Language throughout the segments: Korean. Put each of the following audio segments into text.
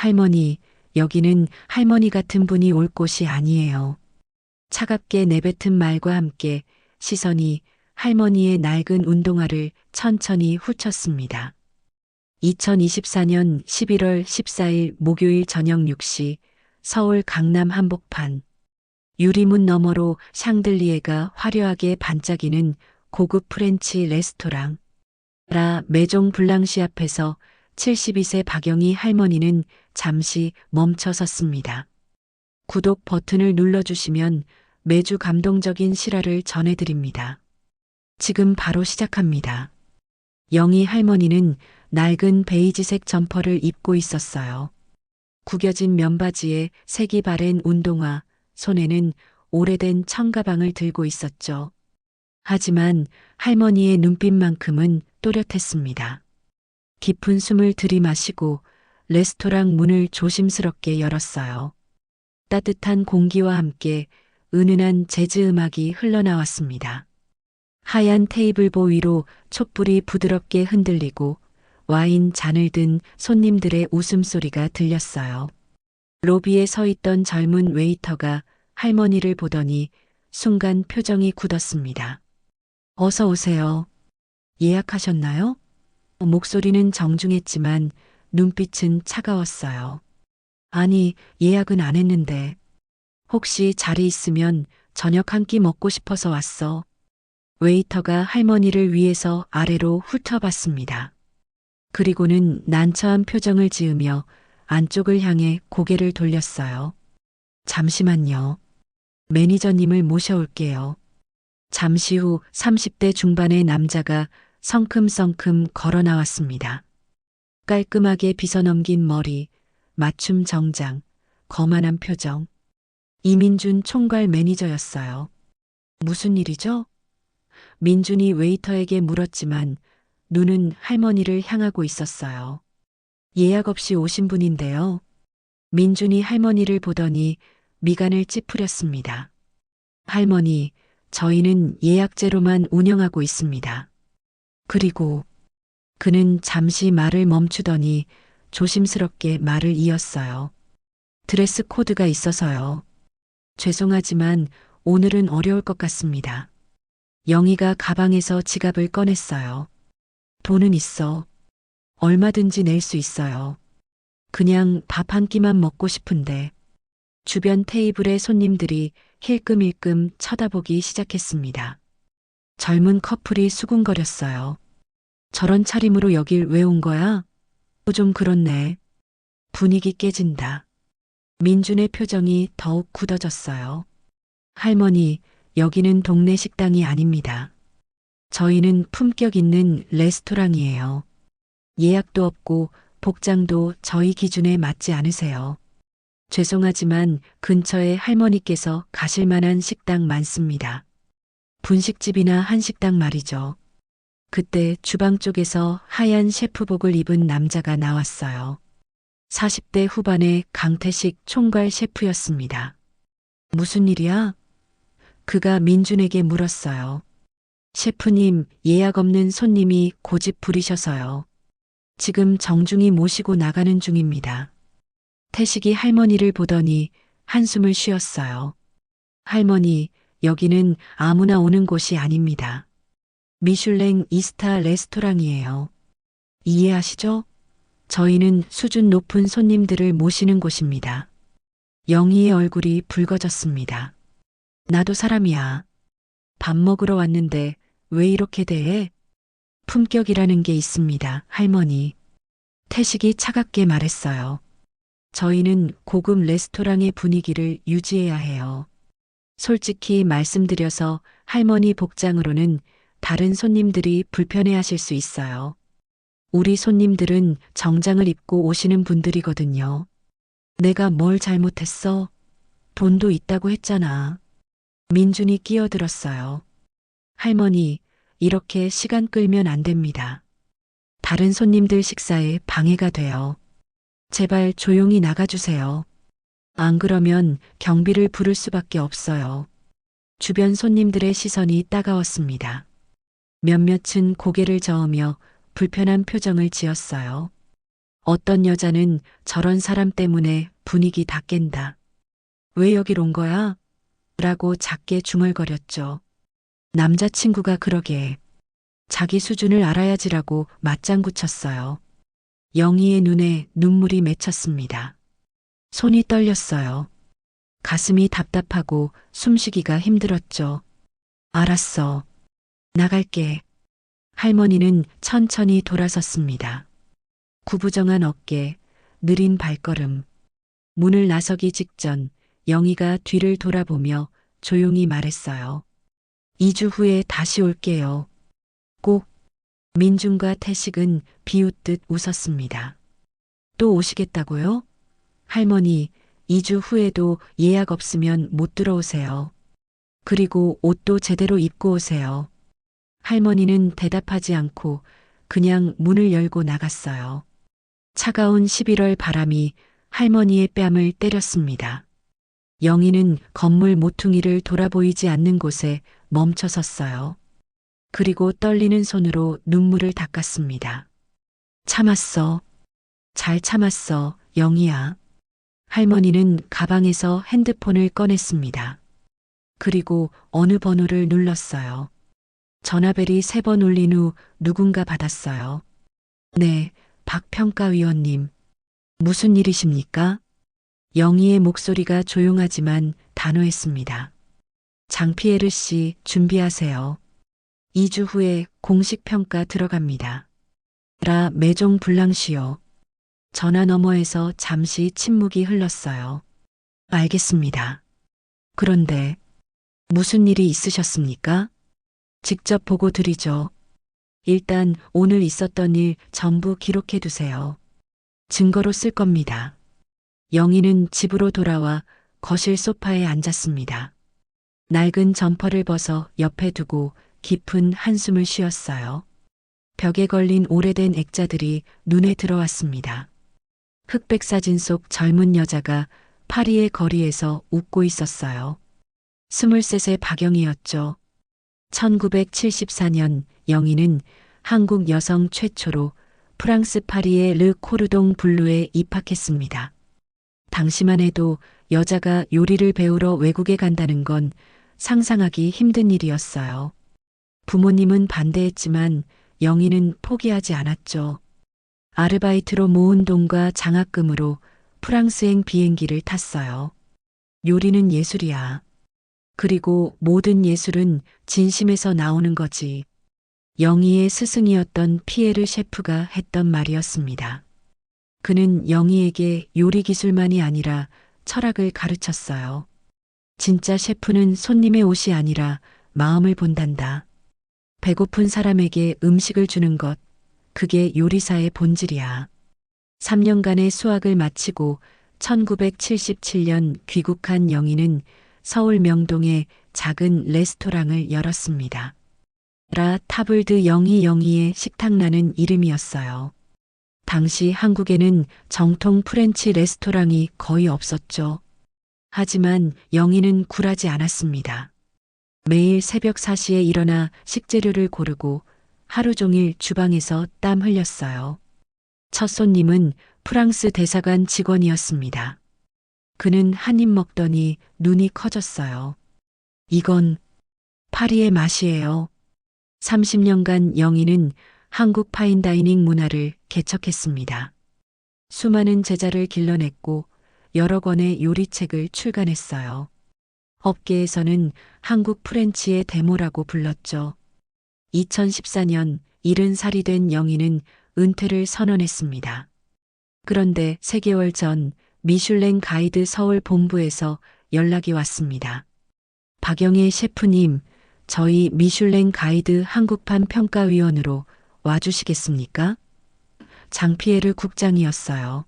할머니, 여기는 할머니 같은 분이 올 곳이 아니에요. 차갑게 내뱉은 말과 함께 시선이 할머니의 낡은 운동화를 천천히 훑었습니다. 2024년 11월 14일 목요일 저녁 6시 서울 강남 한복판. 유리문 너머로 샹들리에가 화려하게 반짝이는 고급 프렌치 레스토랑. 라 메종 블랑시 앞에서 72세 박영희 할머니는 잠시 멈춰 섰습니다. 구독 버튼을 눌러주시면 매주 감동적인 실화를 전해드립니다. 지금 바로 시작합니다. 영희 할머니는 낡은 베이지색 점퍼를 입고 있었어요. 구겨진 면바지에 색이 바랜 운동화, 손에는 오래된 청가방을 들고 있었죠. 하지만 할머니의 눈빛만큼은 또렷했습니다. 깊은 숨을 들이마시고 레스토랑 문을 조심스럽게 열었어요. 따뜻한 공기와 함께 은은한 재즈 음악이 흘러나왔습니다. 하얀 테이블보 위로 촛불이 부드럽게 흔들리고 와인 잔을 든 손님들의 웃음소리가 들렸어요. 로비에 서 있던 젊은 웨이터가 할머니를 보더니 순간 표정이 굳었습니다. 어서 오세요. 예약하셨나요? 목소리는 정중했지만 눈빛은 차가웠어요. 아니, 예약은 안 했는데. 혹시 자리 있으면 저녁 한 끼 먹고 싶어서 왔어. 웨이터가 할머니를 위에서 아래로 훑어봤습니다. 그리고는 난처한 표정을 지으며 안쪽을 향해 고개를 돌렸어요. 잠시만요. 매니저님을 모셔올게요. 잠시 후 30대 중반의 남자가 성큼성큼 걸어 나왔습니다. 깔끔하게 빗어넘긴 머리, 맞춤 정장, 거만한 표정. 이민준 총괄 매니저였어요. 무슨 일이죠? 민준이 웨이터에게 물었지만 눈은 할머니를 향하고 있었어요. 예약 없이 오신 분인데요. 민준이 할머니를 보더니 미간을 찌푸렸습니다. 할머니, 저희는 예약제로만 운영하고 있습니다. 그리고 그는 잠시 말을 멈추더니 조심스럽게 말을 이었어요. 드레스 코드가 있어서요. 죄송하지만 오늘은 어려울 것 같습니다. 영희가 가방에서 지갑을 꺼냈어요. 돈은 있어. 얼마든지 낼 수 있어요. 그냥 밥 한 끼만 먹고 싶은데. 주변 테이블의 손님들이 힐끔힐끔 쳐다보기 시작했습니다. 젊은 커플이 수군거렸어요. 저런 차림으로 여길 왜 온 거야? 좀 그렇네. 분위기 깨진다. 민준의 표정이 더욱 굳어졌어요. 할머니, 여기는 동네 식당이 아닙니다. 저희는 품격 있는 레스토랑이에요. 예약도 없고 복장도 저희 기준에 맞지 않으세요. 죄송하지만 근처에 할머니께서 가실 만한 식당 많습니다. 분식집이나 한식당 말이죠. 그때 주방 쪽에서 하얀 셰프복을 입은 남자가 나왔어요. 40대 후반의 강태식 총괄 셰프였습니다. 무슨 일이야? 그가 민준에게 물었어요. 셰프님, 예약 없는 손님이 고집 부리셔서요. 지금 정중히 모시고 나가는 중입니다. 태식이 할머니를 보더니 한숨을 쉬었어요. 할머니, 여기는 아무나 오는 곳이 아닙니다. 미슐랭 2스타 레스토랑이에요. 이해하시죠? 저희는 수준 높은 손님들을 모시는 곳입니다. 영희의 얼굴이 붉어졌습니다. 나도 사람이야. 밥 먹으러 왔는데 왜 이렇게 대해? 품격이라는 게 있습니다, 할머니. 태식이 차갑게 말했어요. 저희는 고급 레스토랑의 분위기를 유지해야 해요. 솔직히 말씀드려서 할머니 복장으로는 다른 손님들이 불편해하실 수 있어요. 우리 손님들은 정장을 입고 오시는 분들이거든요. 내가 뭘 잘못했어? 돈도 있다고 했잖아. 민준이 끼어들었어요. 할머니, 이렇게 시간 끌면 안 됩니다. 다른 손님들 식사에 방해가 돼요. 제발 조용히 나가주세요. 안 그러면 경비를 부를 수밖에 없어요. 주변 손님들의 시선이 따가웠습니다. 몇몇은 고개를 저으며 불편한 표정을 지었어요. 어떤 여자는 저런 사람 때문에 분위기 다 깬다. 왜 여길 온 거야? 라고 작게 중얼거렸죠. 남자친구가 그러게 자기 수준을 알아야지라고 맞장구 쳤어요. 영희의 눈에 눈물이 맺혔습니다. 손이 떨렸어요. 가슴이 답답하고 숨쉬기가 힘들었죠. 알았어. 나갈게. 할머니는 천천히 돌아섰습니다. 구부정한 어깨, 느린 발걸음. 문을 나서기 직전 영희가 뒤를 돌아보며 조용히 말했어요. 2주 후에 다시 올게요. 꼭. 민중과 태식은 비웃듯 웃었습니다. 또 오시겠다고요? 할머니, 2주 후에도 예약 없으면 못 들어오세요. 그리고 옷도 제대로 입고 오세요. 할머니는 대답하지 않고 그냥 문을 열고 나갔어요. 차가운 11월 바람이 할머니의 뺨을 때렸습니다. 영희는 건물 모퉁이를 돌아보이지 않는 곳에 멈춰 섰어요. 그리고 떨리는 손으로 눈물을 닦았습니다. 참았어. 잘 참았어, 영희야. 할머니는 가방에서 핸드폰을 꺼냈습니다. 그리고 어느 번호를 눌렀어요. 전화벨이 3번 울린 후 누군가 받았어요. 네, 박평가위원님. 무슨 일이십니까? 영희의 목소리가 조용하지만 단호했습니다. 장피에르 씨, 준비하세요. 2주 후에 공식 평가 들어갑니다. 라 메종 블랑시요. 전화 너머에서 잠시 침묵이 흘렀어요. 알겠습니다. 그런데 무슨 일이 있으셨습니까? 직접 보고 드리죠. 일단 오늘 있었던 일 전부 기록해 두세요. 증거로 쓸 겁니다. 영희는 집으로 돌아와 거실 소파에 앉았습니다. 낡은 점퍼를 벗어 옆에 두고 깊은 한숨을 쉬었어요. 벽에 걸린 오래된 액자들이 눈에 들어왔습니다. 흑백 사진 속 젊은 여자가 파리의 거리에서 웃고 있었어요. 23세 박영희였죠. 1974년 영희는 한국 여성 최초로 프랑스 파리의 르 코르동 블루에 입학했습니다. 당시만 해도 여자가 요리를 배우러 외국에 간다는 건 상상하기 힘든 일이었어요. 부모님은 반대했지만 영희는 포기하지 않았죠. 아르바이트로 모은 돈과 장학금으로 프랑스행 비행기를 탔어요. 요리는 예술이야. 그리고 모든 예술은 진심에서 나오는 거지. 영희의 스승이었던 피에르 셰프가 했던 말이었습니다. 그는 영희에게 요리 기술만이 아니라 철학을 가르쳤어요. 진짜 셰프는 손님의 옷이 아니라 마음을 본단다. 배고픈 사람에게 음식을 주는 것, 그게 요리사의 본질이야. 3년간의 수학을 마치고 1977년 귀국한 영희는 서울 명동에 작은 레스토랑을 열었습니다. 라 타블드 영희의 식탁라는 이름이었어요. 당시 한국에는 정통 프렌치 레스토랑이 거의 없었죠. 하지만 영희는 굴하지 않았습니다. 매일 새벽 4시에 일어나 식재료를 고르고 하루 종일 주방에서 땀 흘렸어요. 첫 손님은 프랑스 대사관 직원이었습니다. 그는 한 입 먹더니 눈이 커졌어요. 이건 파리의 맛이에요. 30년간 영희는 한국 파인다이닝 문화를 개척했습니다. 수많은 제자를 길러냈고 여러 권의 요리책을 출간했어요. 업계에서는 한국 프렌치의 데모라고 불렀죠. 2014년 70살이 된 영희는 은퇴를 선언했습니다. 그런데 3개월 전 미슐랭 가이드 서울 본부에서 연락이 왔습니다. 박영희 셰프님, 저희 미슐랭 가이드 한국판 평가위원으로 와주시겠습니까? 장피에르 국장이었어요.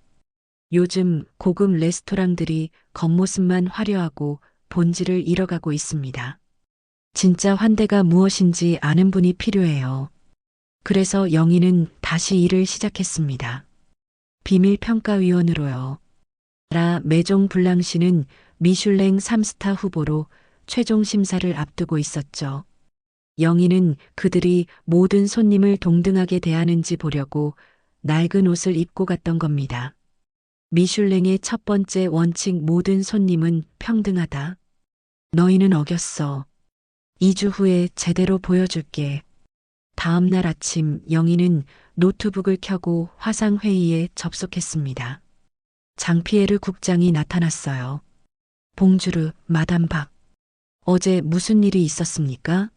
요즘 고급 레스토랑들이 겉모습만 화려하고 본질을 잃어가고 있습니다. 진짜 환대가 무엇인지 아는 분이 필요해요. 그래서 영희는 다시 일을 시작했습니다. 비밀평가위원으로요. 라 메종 블랑시는 미슐랭 3스타 후보로 최종 심사를 앞두고 있었죠. 영희는 그들이 모든 손님을 동등하게 대하는지 보려고 낡은 옷을 입고 갔던 겁니다. 미슐랭의 첫 번째 원칙 모든 손님은 평등하다. 너희는 어겼어. 2주 후에 제대로 보여줄게. 다음 날 아침 영희는 노트북을 켜고 화상회의에 접속했습니다. 장피에르 국장이 나타났어요. 봉주르, 마담 박. 어제 무슨 일이 있었습니까?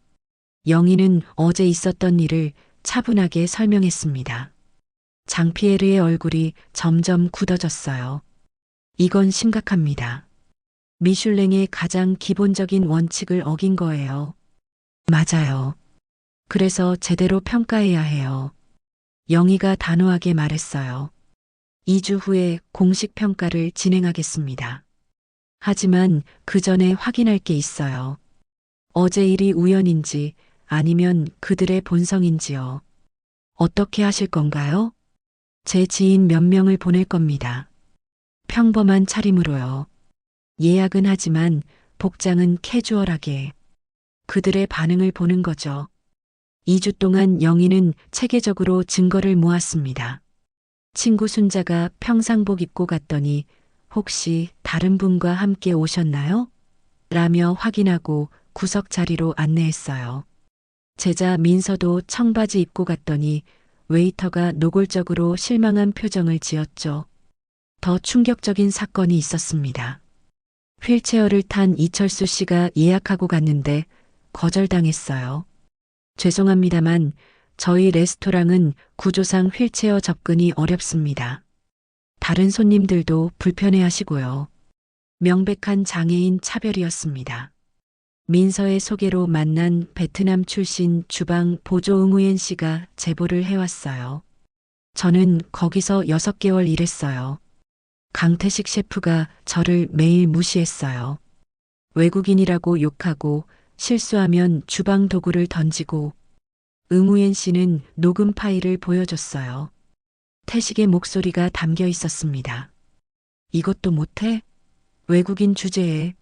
영희는 어제 있었던 일을 차분하게 설명했습니다. 장피에르의 얼굴이 점점 굳어졌어요. 이건 심각합니다. 미슐랭의 가장 기본적인 원칙을 어긴 거예요. 맞아요. 그래서 제대로 평가해야 해요. 영희가 단호하게 말했어요. 2주 후에 공식 평가를 진행하겠습니다. 하지만 그 전에 확인할 게 있어요. 어제 일이 우연인지 아니면 그들의 본성인지요. 어떻게 하실 건가요? 제 지인 몇 명을 보낼 겁니다. 평범한 차림으로요. 예약은 하지만 복장은 캐주얼하게. 그들의 반응을 보는 거죠. 2주 동안 영희는 체계적으로 증거를 모았습니다. 친구 순자가 평상복 입고 갔더니 혹시 다른 분과 함께 오셨나요? 라며 확인하고 구석 자리로 안내했어요. 제자 민서도 청바지 입고 갔더니 웨이터가 노골적으로 실망한 표정을 지었죠. 더 충격적인 사건이 있었습니다. 휠체어를 탄 이철수 씨가 예약하고 갔는데 거절당했어요. 죄송합니다만 저희 레스토랑은 구조상 휠체어 접근이 어렵습니다. 다른 손님들도 불편해 하시고요. 명백한 장애인 차별이었습니다. 민서의 소개로 만난 베트남 출신 주방 보조 응우옌 씨가 제보를 해왔어요. 저는 거기서 6개월 일했어요. 강태식 셰프가 저를 매일 무시했어요. 외국인이라고 욕하고 실수하면 주방 도구를 던지고 응우옌 씨는 녹음 파일을 보여줬어요. 태식의 목소리가 담겨 있었습니다. 이것도 못해? 외국인 주제에.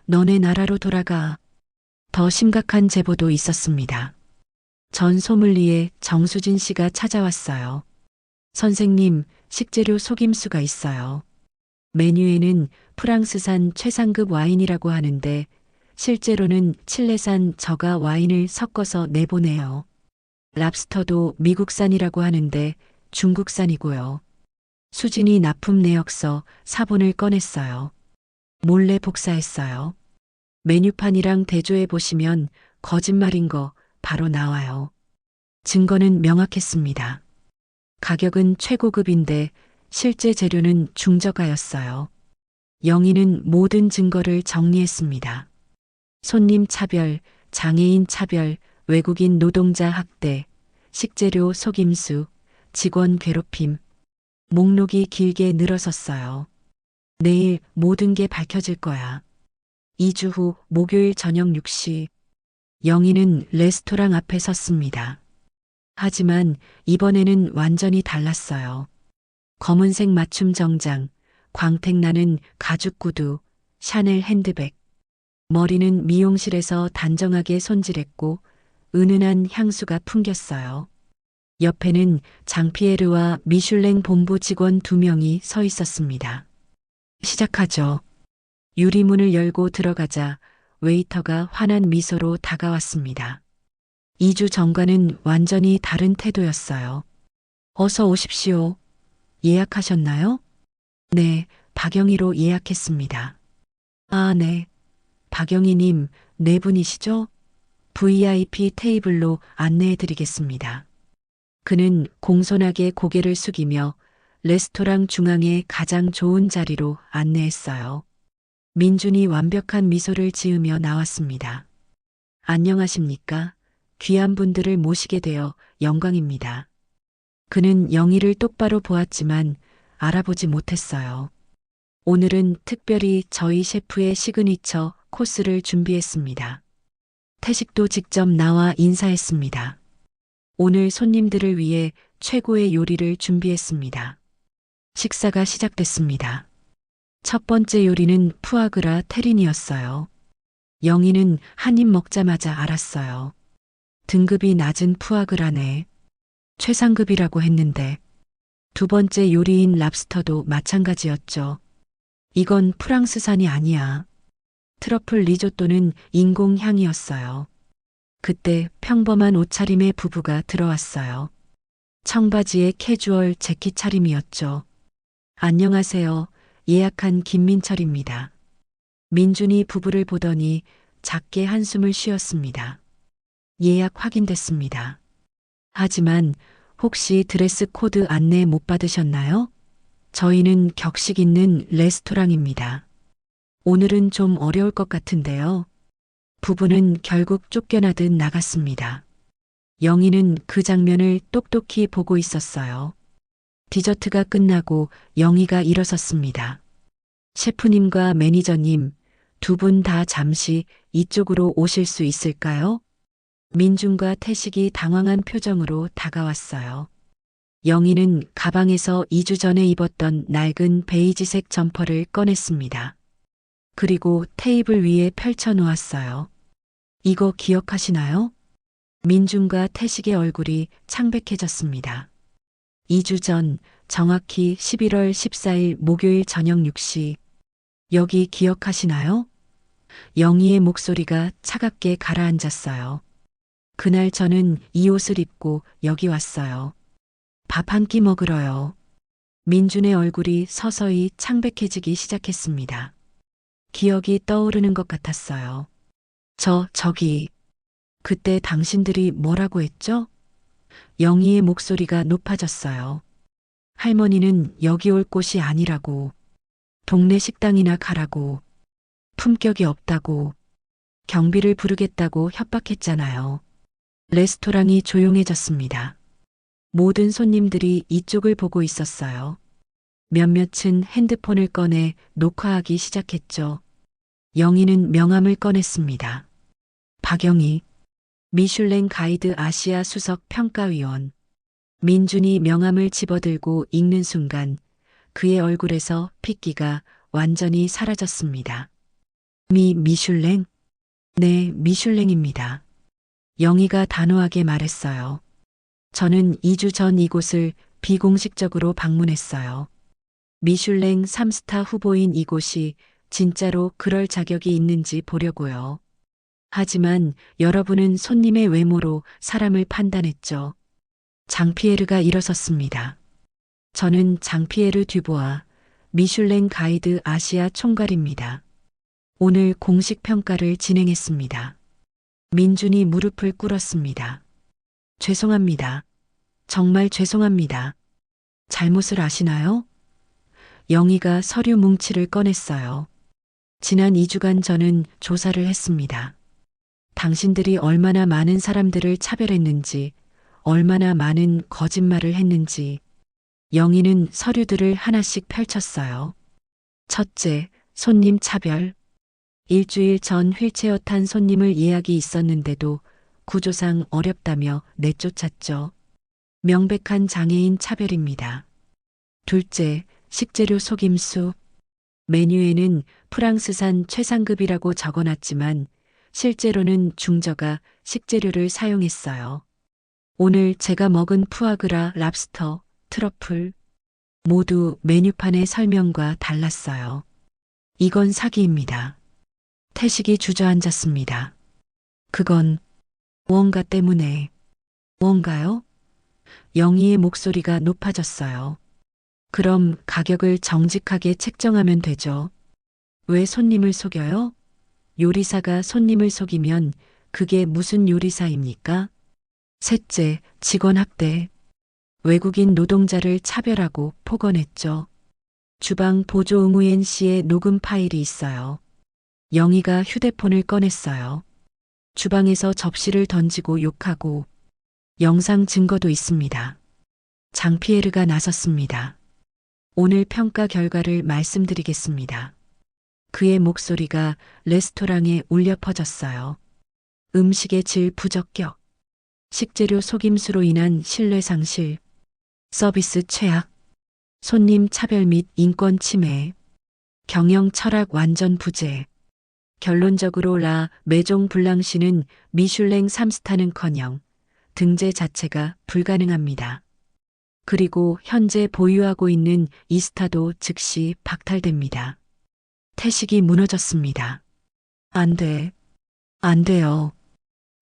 너네 나라로 돌아가. 더 심각한 제보도 있었습니다. 전 소믈리에 정수진 씨가 찾아왔어요. 선생님, 식재료 속임수가 있어요. 메뉴에는 프랑스산 최상급 와인이라고 하는데 실제로는 칠레산 저가 와인을 섞어서 내보내요. 랍스터도 미국산이라고 하는데 중국산이고요. 수진이 납품 내역서 사본을 꺼냈어요. 몰래 복사했어요. 메뉴판이랑 대조해 보시면 거짓말인 거 바로 나와요. 증거는 명확했습니다. 가격은 최고급인데 실제 재료는 중저가였어요. 영희는 모든 증거를 정리했습니다. 손님 차별, 장애인 차별, 외국인 노동자 학대, 식재료 속임수, 직원 괴롭힘. 목록이 길게 늘어섰어요. 내일 모든 게 밝혀질 거야. 2주 후 목요일 저녁 6시. 영희는 레스토랑 앞에 섰습니다. 하지만 이번에는 완전히 달랐어요. 검은색 맞춤 정장, 광택나는 가죽 구두, 샤넬 핸드백. 머리는 미용실에서 단정하게 손질했고 은은한 향수가 풍겼어요. 옆에는 장피에르와 미슐랭 본부 직원 2명이 서 있었습니다. 시작하죠. 유리문을 열고 들어가자 웨이터가 환한 미소로 다가왔습니다. 2주 전과는 완전히 다른 태도였어요. 어서 오십시오. 예약하셨나요? 네, 박영희로 예약했습니다. 아, 네. 박영희님, 네 분이시죠? VIP 테이블로 안내해 드리겠습니다. 그는 공손하게 고개를 숙이며 레스토랑 중앙의 가장 좋은 자리로 안내했어요. 민준이 완벽한 미소를 지으며 나왔습니다. 안녕하십니까? 귀한 분들을 모시게 되어 영광입니다. 그는 영희를 똑바로 보았지만 알아보지 못했어요. 오늘은 특별히 저희 셰프의 시그니처 코스를 준비했습니다. 태식도 직접 나와 인사했습니다. 오늘 손님들을 위해 최고의 요리를 준비했습니다. 식사가 시작됐습니다. 첫 번째 요리는 푸아그라 테린이었어요. 영희는 한 입 먹자마자 알았어요. 등급이 낮은 푸아그라네. 최상급이라고 했는데 두 번째 요리인 랍스터도 마찬가지였죠. 이건 프랑스산이 아니야. 트러플 리조또는 인공향이었어요. 그때 평범한 옷차림의 부부가 들어왔어요. 청바지에 캐주얼 재킷 차림이었죠. 안녕하세요. 예약한 김민철입니다. 민준이 부부를 보더니 작게 한숨을 쉬었습니다. 예약 확인됐습니다. 하지만 혹시 드레스 코드 안내 못 받으셨나요? 저희는 격식 있는 레스토랑입니다. 오늘은 좀 어려울 것 같은데요. 부부는 결국 쫓겨나듯 나갔습니다. 영희는 그 장면을 똑똑히 보고 있었어요. 디저트가 끝나고 영희가 일어섰습니다. 셰프님과 매니저님, 두 분 다 잠시 이쪽으로 오실 수 있을까요? 민준과 태식이 당황한 표정으로 다가왔어요. 영희는 가방에서 2주 전에 입었던 낡은 베이지색 점퍼를 꺼냈습니다. 그리고 테이블 위에 펼쳐 놓았어요. 이거 기억하시나요? 민준과 태식의 얼굴이 창백해졌습니다. 2주 전, 정확히 11월 14일 목요일 저녁 6시. 여기 기억하시나요? 영희의 목소리가 차갑게 가라앉았어요. 그날 저는 이 옷을 입고 여기 왔어요. 밥 한 끼 먹으러요. 민준의 얼굴이 서서히 창백해지기 시작했습니다. 기억이 떠오르는 것 같았어요. 저기, 그때 당신들이 뭐라고 했죠? 영희의 목소리가 높아졌어요. 할머니는 여기 올 곳이 아니라고, 동네 식당이나 가라고, 품격이 없다고, 경비를 부르겠다고 협박했잖아요. 레스토랑이 조용해졌습니다. 모든 손님들이 이쪽을 보고 있었어요. 몇몇은 핸드폰을 꺼내 녹화하기 시작했죠. 영희는 명함을 꺼냈습니다. 박영희, 미슐랭 가이드 아시아 수석 평가위원. 민준이 명함을 집어들고 읽는 순간 그의 얼굴에서 핏기가 완전히 사라졌습니다. 미슐랭? 네, 미슐랭입니다. 영희가 단호하게 말했어요. 저는 2주 전 이곳을 비공식적으로 방문했어요. 미슐랭 3스타 후보인 이곳이 진짜로 그럴 자격이 있는지 보려고요. 하지만 여러분은 손님의 외모로 사람을 판단했죠. 장피에르가 일어섰습니다. 저는 장피에르 듀보아, 미슐랭 가이드 아시아 총괄입니다. 오늘 공식 평가를 진행했습니다. 민준이 무릎을 꿇었습니다. 죄송합니다. 정말 죄송합니다. 잘못을 아시나요? 영희가 서류 뭉치를 꺼냈어요. 지난 2주간 저는 조사를 했습니다. 당신들이 얼마나 많은 사람들을 차별했는지, 얼마나 많은 거짓말을 했는지. 영희는 서류들을 하나씩 펼쳤어요. 첫째, 손님 차별. 일주일 전 휠체어 탄 손님을 예약이 있었는데도 구조상 어렵다며 내쫓았죠. 명백한 장애인 차별입니다. 둘째, 식재료 속임수. 메뉴에는 프랑스산 최상급이라고 적어놨지만 실제로는 중저가 식재료를 사용했어요. 오늘 제가 먹은 푸아그라, 랍스터, 트러플 모두 메뉴판의 설명과 달랐어요. 이건 사기입니다. 태식이 주저앉았습니다. 그건 무언가 때문에. 무언가요? 영희의 목소리가 높아졌어요. 그럼 가격을 정직하게 책정하면 되죠. 왜 손님을 속여요? 요리사가 손님을 속이면 그게 무슨 요리사입니까? 셋째, 직원 학대. 외국인 노동자를 차별하고 폭언했죠. 주방 보조 응우엔 씨의 녹음 파일이 있어요. 영희가 휴대폰을 꺼냈어요. 주방에서 접시를 던지고 욕하고 영상 증거도 있습니다. 장피에르가 나섰습니다. 오늘 평가 결과를 말씀드리겠습니다. 그의 목소리가 레스토랑에 울려 퍼졌어요. 음식의 질 부적격, 식재료 속임수로 인한 신뢰 상실, 서비스 최악, 손님 차별 및 인권 침해, 경영 철학 완전 부재. 결론적으로 라 메종 블랑시는 미슐랭 3스타는커녕 등재 자체가 불가능합니다. 그리고 현재 보유하고 있는 이스타도 즉시 박탈됩니다. 태식이 무너졌습니다. 안 돼. 안 돼요.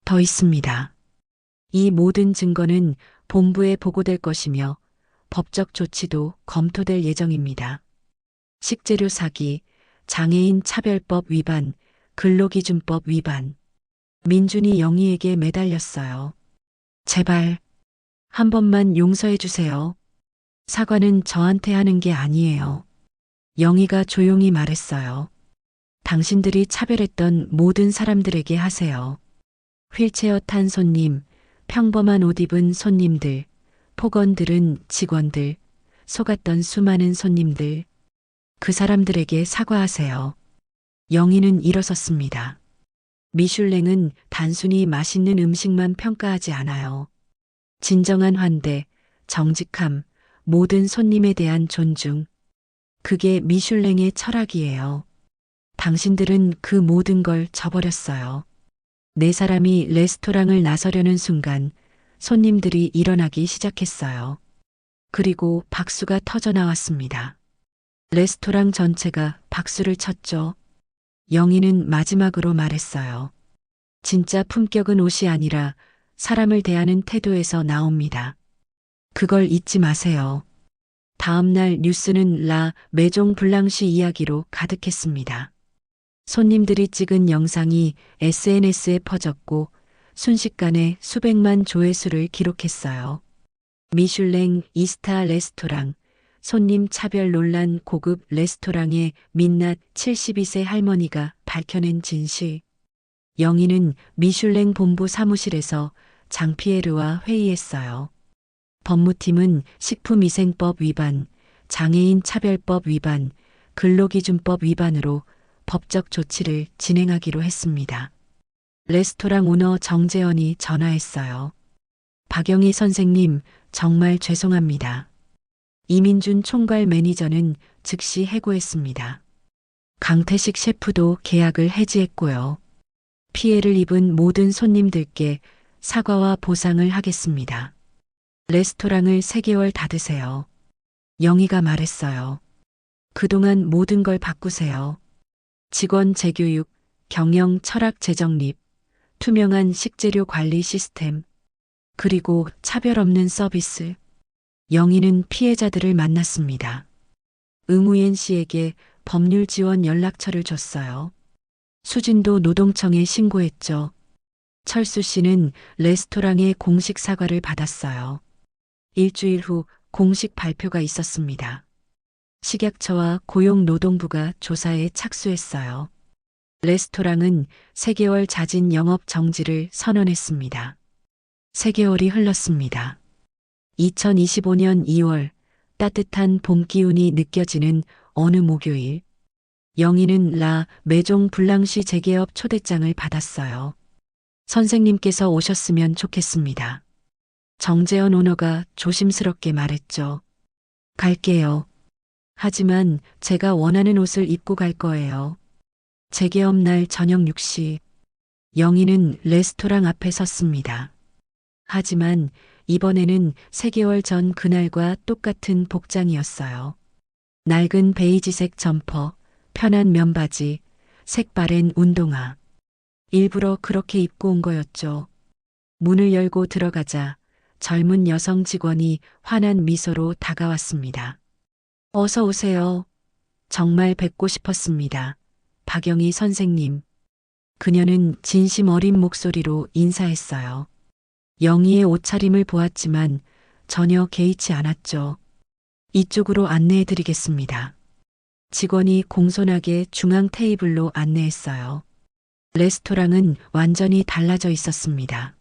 더 있습니다. 이 모든 증거는 본부에 보고될 것이며 법적 조치도 검토될 예정입니다. 식재료 사기, 장애인 차별법 위반, 근로기준법 위반. 민준이 영희에게 매달렸어요. 제발, 한 번만 용서해 주세요. 사과는 저한테 하는 게 아니에요. 영희가 조용히 말했어요. 당신들이 차별했던 모든 사람들에게 하세요. 휠체어 탄 손님, 평범한 옷 입은 손님들, 폭언 들은 직원들, 속았던 수많은 손님들. 그 사람들에게 사과하세요. 영희는 일어섰습니다. 미슐랭은 단순히 맛있는 음식만 평가하지 않아요. 진정한 환대, 정직함, 모든 손님에 대한 존중. 그게 미슐랭의 철학이에요. 당신들은 그 모든 걸 저버렸어요. 네 사람이 레스토랑을 나서려는 순간 손님들이 일어나기 시작했어요. 그리고 박수가 터져 나왔습니다. 레스토랑 전체가 박수를 쳤죠. 영희는 마지막으로 말했어요. 진짜 품격은 옷이 아니라 사람을 대하는 태도에서 나옵니다. 그걸 잊지 마세요. 다음 날 뉴스는 라 메종 블랑쉬 이야기로 가득했습니다. 손님들이 찍은 영상이 SNS에 퍼졌고 순식간에 수백만 조회수를 기록했어요. 미슐랭 이스타 레스토랑, 손님 차별 논란 고급 레스토랑의 민낯 72세 할머니가 밝혀낸 진실. 영희는 미슐랭 본부 사무실에서 장피에르와 회의했어요. 법무팀은 식품위생법 위반, 장애인 차별법 위반, 근로기준법 위반으로 법적 조치를 진행하기로 했습니다. 레스토랑 오너 정재현이 전화했어요. 박영희 선생님, 정말 죄송합니다. 이민준 총괄 매니저는 즉시 해고했습니다. 강태식 셰프도 계약을 해지했고요. 피해를 입은 모든 손님들께 사과와 보상을 하겠습니다. 레스토랑을 3개월 닫으세요. 영희가 말했어요. 그동안 모든 걸 바꾸세요. 직원 재교육, 경영 철학 재정립, 투명한 식재료 관리 시스템, 그리고 차별 없는 서비스. 영희는 피해자들을 만났습니다. 응우옌 씨에게 법률 지원 연락처를 줬어요. 수진도 노동청에 신고했죠. 철수 씨는 레스토랑의 공식 사과를 받았어요. 일주일 후 공식 발표가 있었습니다. 식약처와 고용노동부가 조사에 착수했어요. 레스토랑은 3개월 자진 영업 정지를 선언했습니다. 3개월이 흘렀습니다. 2025년 2월 따뜻한 봄 기운이 느껴지는 어느 목요일, 영희는 라 메종 블랑쉬 재개업 초대장을 받았어요. 선생님께서 오셨으면 좋겠습니다. 정재현 오너가 조심스럽게 말했죠. 갈게요. 하지만 제가 원하는 옷을 입고 갈 거예요. 재개업 날 저녁 6시, 영희는 레스토랑 앞에 섰습니다. 하지만 이번에는 3개월 전 그날과 똑같은 복장이었어요. 낡은 베이지색 점퍼, 편한 면바지, 색바랜 운동화. 일부러 그렇게 입고 온 거였죠. 문을 열고 들어가자 젊은 여성 직원이 환한 미소로 다가왔습니다. 어서 오세요. 정말 뵙고 싶었습니다. 박영희 선생님. 그녀는 진심 어린 목소리로 인사했어요. 영희의 옷차림을 보았지만 전혀 개의치 않았죠. 이쪽으로 안내해 드리겠습니다. 직원이 공손하게 중앙 테이블로 안내했어요. 레스토랑은 완전히 달라져 있었습니다.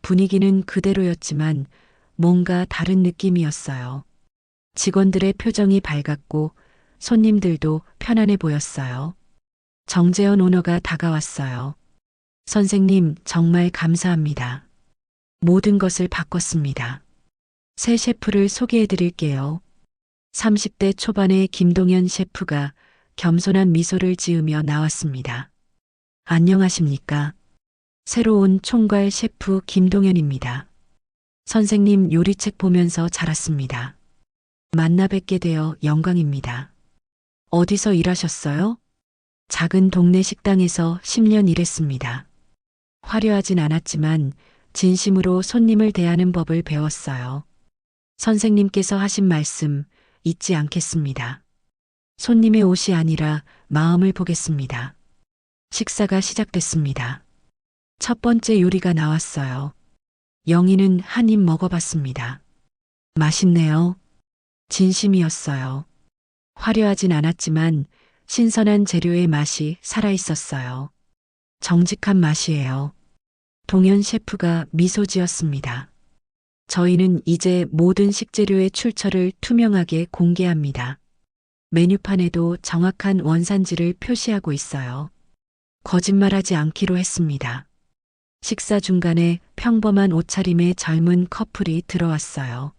분위기는 그대로였지만 뭔가 다른 느낌이었어요. 직원들의 표정이 밝았고 손님들도 편안해 보였어요. 정재현 오너가 다가왔어요. 선생님, 정말 감사합니다. 모든 것을 바꿨습니다. 새 셰프를 소개해 드릴게요. 30대 초반의 김동현 셰프가 겸손한 미소를 지으며 나왔습니다. 안녕하십니까? 새로운 총괄 셰프 김동현입니다. 선생님 요리책 보면서 자랐습니다. 만나 뵙게 되어 영광입니다. 어디서 일하셨어요? 작은 동네 식당에서 10년 일했습니다. 화려하진 않았지만 진심으로 손님을 대하는 법을 배웠어요. 선생님께서 하신 말씀 잊지 않겠습니다. 손님의 옷이 아니라 마음을 보겠습니다. 식사가 시작됐습니다. 첫 번째 요리가 나왔어요. 영희는 한 입 먹어봤습니다. 맛있네요. 진심이었어요. 화려하진 않았지만 신선한 재료의 맛이 살아있었어요. 정직한 맛이에요. 동현 셰프가 미소 지었습니다. 저희는 이제 모든 식재료의 출처를 투명하게 공개합니다. 메뉴판에도 정확한 원산지를 표시하고 있어요. 거짓말하지 않기로 했습니다. 식사 중간에 평범한 옷차림의 젊은 커플이 들어왔어요.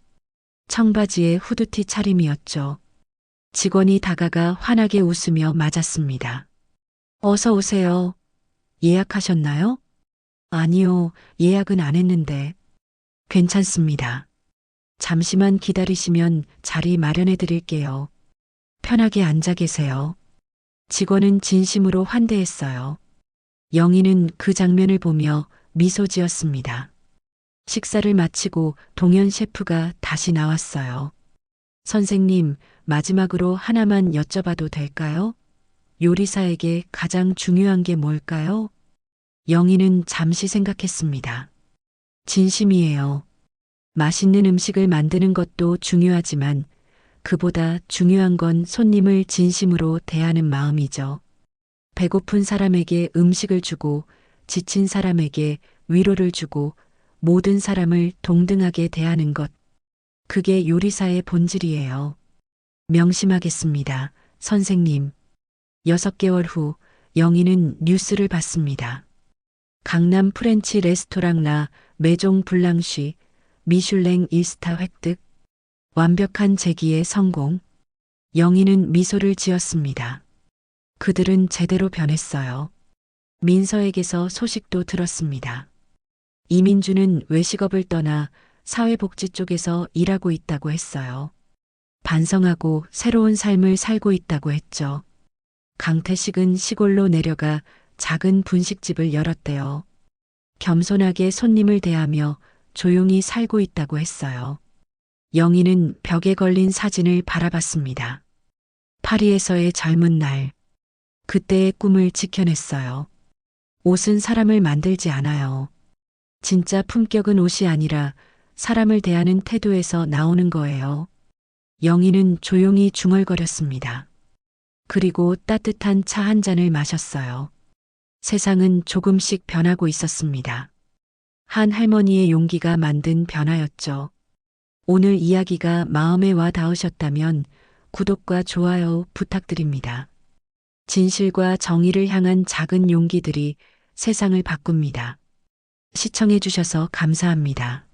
청바지에 후드티 차림이었죠. 직원이 다가가 환하게 웃으며 맞았습니다. 어서 오세요. 예약하셨나요? 아니요, 예약은 안 했는데. 괜찮습니다. 잠시만 기다리시면 자리 마련해 드릴게요. 편하게 앉아 계세요. 직원은 진심으로 환대했어요. 영희는 그 장면을 보며 미소 지었습니다. 식사를 마치고 동현 셰프가 다시 나왔어요. 선생님, 마지막으로 하나만 여쭤봐도 될까요? 요리사에게 가장 중요한 게 뭘까요? 영희는 잠시 생각했습니다. 진심이에요. 맛있는 음식을 만드는 것도 중요하지만 그보다 중요한 건 손님을 진심으로 대하는 마음이죠. 배고픈 사람에게 음식을 주고 지친 사람에게 위로를 주고 모든 사람을 동등하게 대하는 것. 그게 요리사의 본질이에요. 명심하겠습니다, 선생님. 6개월 후 영희는 뉴스를 봤습니다. 강남 프렌치 레스토랑 라 메종 블랑쉬 미슐랭 1스타 획득. 완벽한 재기의 성공. 영희는 미소를 지었습니다. 그들은 제대로 변했어요. 민서에게서 소식도 들었습니다. 이민주는 외식업을 떠나 사회복지 쪽에서 일하고 있다고 했어요. 반성하고 새로운 삶을 살고 있다고 했죠. 강태식은 시골로 내려가 작은 분식집을 열었대요. 겸손하게 손님을 대하며 조용히 살고 있다고 했어요. 영희는 벽에 걸린 사진을 바라봤습니다. 파리에서의 젊은 날. 그때의 꿈을 지켜냈어요. 옷은 사람을 만들지 않아요. 진짜 품격은 옷이 아니라 사람을 대하는 태도에서 나오는 거예요. 영희는 조용히 중얼거렸습니다. 그리고 따뜻한 차 한 잔을 마셨어요. 세상은 조금씩 변하고 있었습니다. 한 할머니의 용기가 만든 변화였죠. 오늘 이야기가 마음에 와 닿으셨다면 구독과 좋아요 부탁드립니다. 진실과 정의를 향한 작은 용기들이 세상을 바꿉니다. 시청해 주셔서 감사합니다.